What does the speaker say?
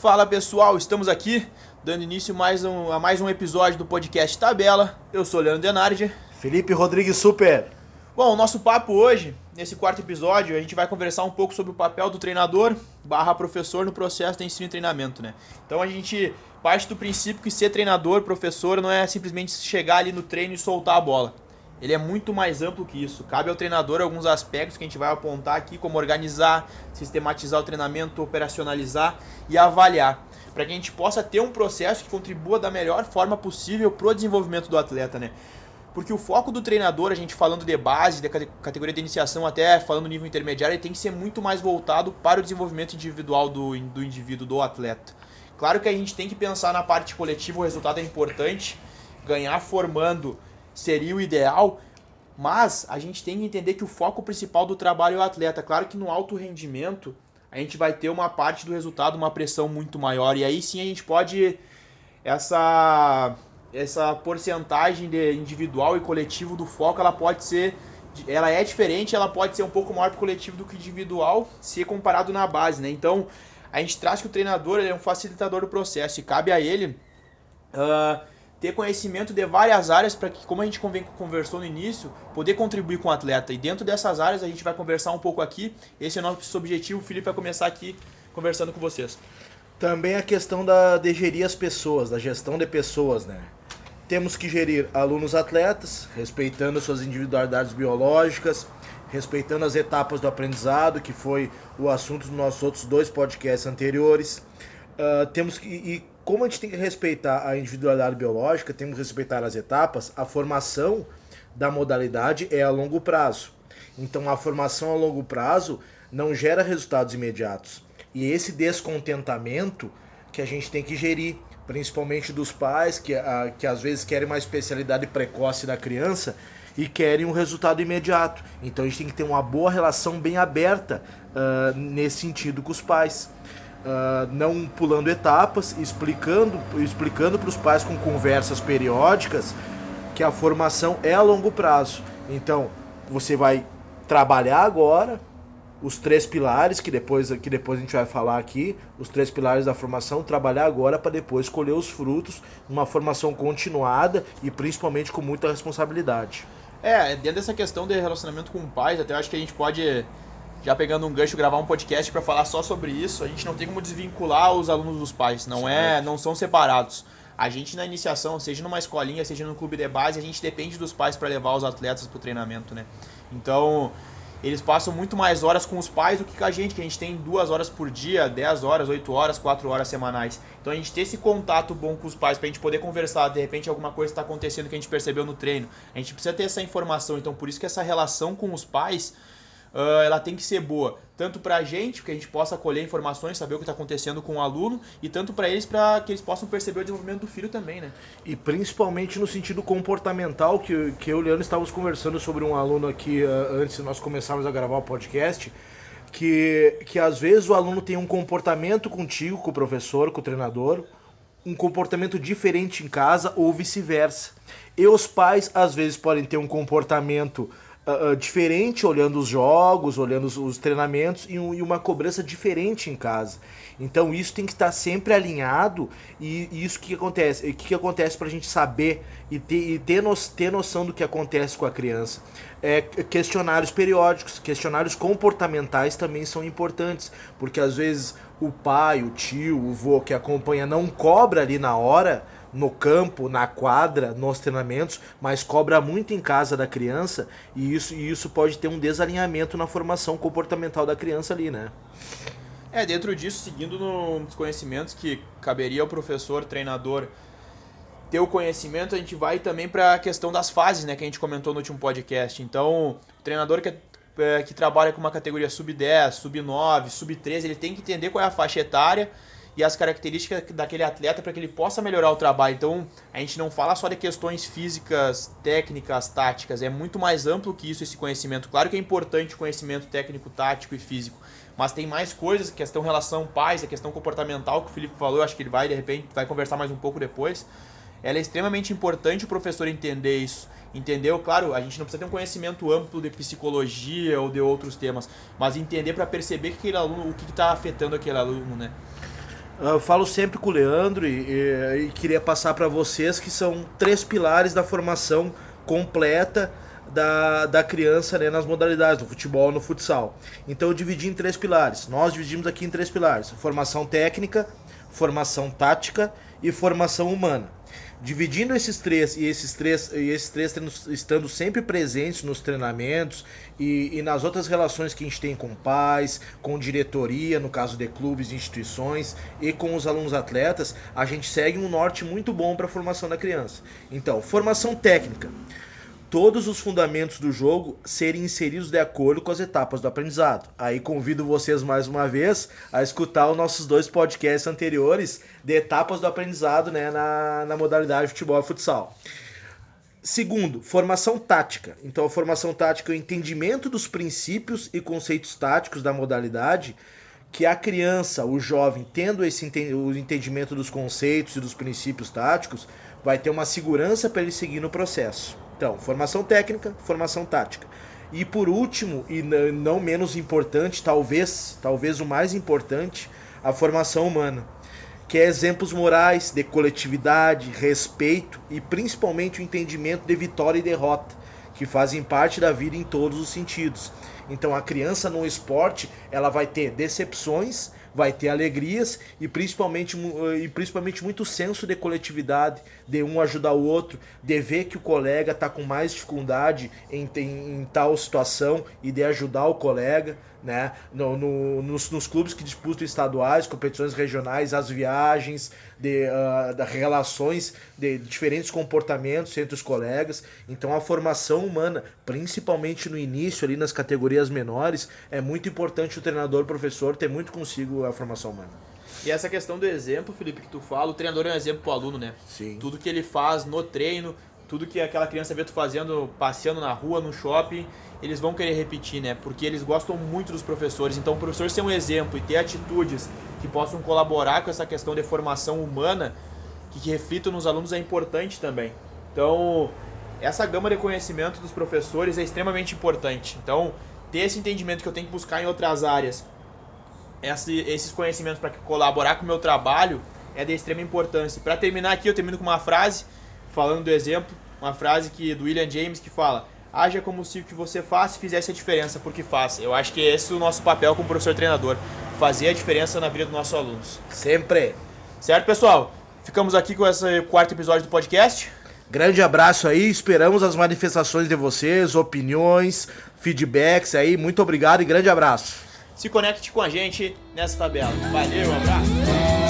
Fala pessoal, estamos aqui dando início a mais um episódio do podcast Tabela. Eu sou o Leandro Denardi. Felipe Rodrigues Super. Bom, o nosso papo hoje, nesse quarto episódio, a gente vai conversar um pouco sobre o papel do treinador / professor no processo de ensino e treinamento, né? Então a gente parte do princípio que ser treinador, professor, não é simplesmente chegar ali no treino e soltar a bola. Ele é muito mais amplo que isso. Cabe ao treinador alguns aspectos que a gente vai apontar aqui, como organizar, sistematizar o treinamento, operacionalizar e avaliar, para que a gente possa ter um processo que contribua da melhor forma possível para o desenvolvimento do atleta, né? Porque o foco do treinador, a gente falando de base, da categoria de iniciação, até falando nível intermediário, ele tem que ser muito mais voltado para o desenvolvimento individual do indivíduo, do atleta. Claro que a gente tem que pensar na parte coletiva, o resultado é importante, ganhar formando seria o ideal, mas a gente tem que entender que o foco principal do trabalho é o atleta. Claro que no alto rendimento a gente vai ter uma parte do resultado, uma pressão muito maior, e aí sim a gente pode essa porcentagem de individual e coletivo do foco, ela é diferente, ela pode ser um pouco maior para o coletivo do que individual, se comparado na base, né? Então a gente traz que o treinador ele é um facilitador do processo e cabe a ele ter conhecimento de várias áreas para que, como a gente conversou no início, poder contribuir com o atleta. E dentro dessas áreas a gente vai conversar um pouco aqui. Esse é o nosso objetivo. O Felipe vai começar aqui conversando com vocês. Também a questão de gerir as pessoas, da gestão de pessoas, né? Temos que gerir alunos atletas, respeitando suas individualidades biológicas, respeitando as etapas do aprendizado, que foi o assunto dos nossos outros 2 podcasts anteriores. Como a gente tem que respeitar a individualidade biológica, temos que respeitar as etapas, a formação da modalidade é a longo prazo. Então a formação a longo prazo não gera resultados imediatos. E esse descontentamento que a gente tem que gerir, principalmente dos pais que às vezes querem uma especialidade precoce da criança e querem um resultado imediato. Então a gente tem que ter uma boa relação bem aberta nesse sentido com os pais. Não pulando etapas, explicando para os pais com conversas periódicas que a formação é a longo prazo. Então, você vai trabalhar agora os 3 pilares, que depois a gente vai falar aqui, os 3 pilares da formação, trabalhar agora para depois colher os frutos numa formação continuada e principalmente com muita responsabilidade. Dentro dessa questão de relacionamento com pais, até eu acho que a gente pode, já pegando um gancho, gravar um podcast para falar só sobre isso. A gente não tem como desvincular os alunos dos pais, não são separados. A gente na iniciação, seja numa escolinha, seja no clube de base, a gente depende dos pais para levar os atletas para o treinamento, né? Então, eles passam muito mais horas com os pais do que com a gente tem 2 horas por dia, 10 horas, 8 horas, 4 horas semanais. Então a gente ter esse contato bom com os pais pra gente poder conversar, de repente alguma coisa está acontecendo que a gente percebeu no treino. A gente precisa ter essa informação, então por isso que essa relação com os pais ela tem que ser boa, tanto pra gente, que a gente possa colher informações, saber o que está acontecendo com o aluno, e tanto para eles, para que eles possam perceber o desenvolvimento do filho também, né? E principalmente no sentido comportamental, que eu e o Leandro estávamos conversando sobre um aluno aqui antes de nós começarmos a gravar o podcast, que às vezes o aluno tem um comportamento contigo, com o professor, com o treinador, um comportamento diferente em casa ou vice-versa. E os pais às vezes podem ter um comportamento diferente, olhando os jogos, olhando os treinamentos e uma cobrança diferente em casa. Então isso tem que estar sempre alinhado e isso que acontece? O que acontece para a gente saber e ter noção do que acontece com a criança? Questionários periódicos, questionários comportamentais também são importantes, porque às vezes o pai, o tio, o vô que acompanha não cobra ali na hora, no campo, na quadra, nos treinamentos, mas cobra muito em casa da criança e isso pode ter um desalinhamento na formação comportamental da criança ali, né? Dentro disso, seguindo nos conhecimentos que caberia ao professor, treinador ter o conhecimento, a gente vai também para a questão das fases, né, que a gente comentou no último podcast. Então, o treinador que trabalha com uma categoria sub-10, sub-9, sub-13, ele tem que entender qual é a faixa etária e as características daquele atleta para que ele possa melhorar o trabalho. Então, a gente não fala só de questões físicas, técnicas, táticas, é muito mais amplo que isso, esse conhecimento. Claro que é importante o conhecimento técnico, tático e físico, mas tem mais coisas, a questão relação pais, a questão comportamental que o Felipe falou, eu acho que ele vai, de repente, vai conversar mais um pouco depois. Ela é extremamente importante o professor entender isso. Entendeu? Claro, a gente não precisa ter um conhecimento amplo de psicologia ou de outros temas, mas entender para perceber que aquele aluno, o que está afetando aquele aluno, né? Eu falo sempre com o Leandro e queria passar para vocês que são 3 pilares da formação completa da criança, né, nas modalidades, no futebol e no futsal. Então eu dividi em 3 pilares. Nós dividimos aqui em 3 pilares: formação técnica, formação tática e formação humana. Dividindo esses três estando sempre presentes nos treinamentos e nas outras relações que a gente tem com pais, com diretoria, no caso de clubes e instituições, e com os alunos atletas, a gente segue um norte muito bom para a formação da criança. Então, formação técnica. Todos os fundamentos do jogo serem inseridos de acordo com as etapas do aprendizado. Aí convido vocês mais uma vez a escutar os nossos 2 podcasts anteriores de etapas do aprendizado, né, na modalidade futebol e futsal. Segundo, formação tática. Então a formação tática é o entendimento dos princípios e conceitos táticos da modalidade, que a criança, o jovem, tendo o entendimento dos conceitos e dos princípios táticos, vai ter uma segurança para ele seguir no processo. Então, formação técnica, formação tática. E por último, e não menos importante, talvez o mais importante, a formação humana, que é exemplos morais de coletividade, respeito e principalmente o entendimento de vitória e derrota, que fazem parte da vida em todos os sentidos. Então a criança no esporte, ela vai ter decepções, vai ter alegrias e principalmente muito senso de coletividade, de um ajudar o outro, de ver que o colega está com mais dificuldade em tal situação e de ajudar o colega, né? Nos clubes que disputam estaduais, competições regionais, as viagens, das relações de diferentes comportamentos entre os colegas. Então a formação humana, principalmente no início ali nas categorias menores, é muito importante o treinador, o professor ter muito consigo a formação humana. E essa questão do exemplo, Felipe, que tu fala, o treinador é um exemplo pro aluno, né? Sim. Tudo que ele faz no treino, tudo que aquela criança vê tu fazendo, passeando na rua, no shopping, eles vão querer repetir, né? Porque eles gostam muito dos professores. Então o professor ser um exemplo e ter atitudes que possam colaborar com essa questão de formação humana, que reflitam nos alunos, é importante também. Então, essa gama de conhecimento dos professores é extremamente importante. Então, ter esse entendimento que eu tenho que buscar em outras áreas, esses conhecimentos para colaborar com o meu trabalho, é de extrema importância. Para terminar aqui, eu termino com uma frase, falando do exemplo, uma frase do William James, que fala: haja como se o que você faz fizesse a diferença, porque faz. Eu acho que esse é o nosso papel como professor treinador, fazer a diferença na vida dos nossos alunos. Sempre. Certo, pessoal? Ficamos aqui com esse 4º episódio do podcast. Grande abraço aí, esperamos as manifestações de vocês, opiniões, feedbacks aí. Muito obrigado e grande abraço. Se conecte com a gente nessa tabela. Valeu, um abraço.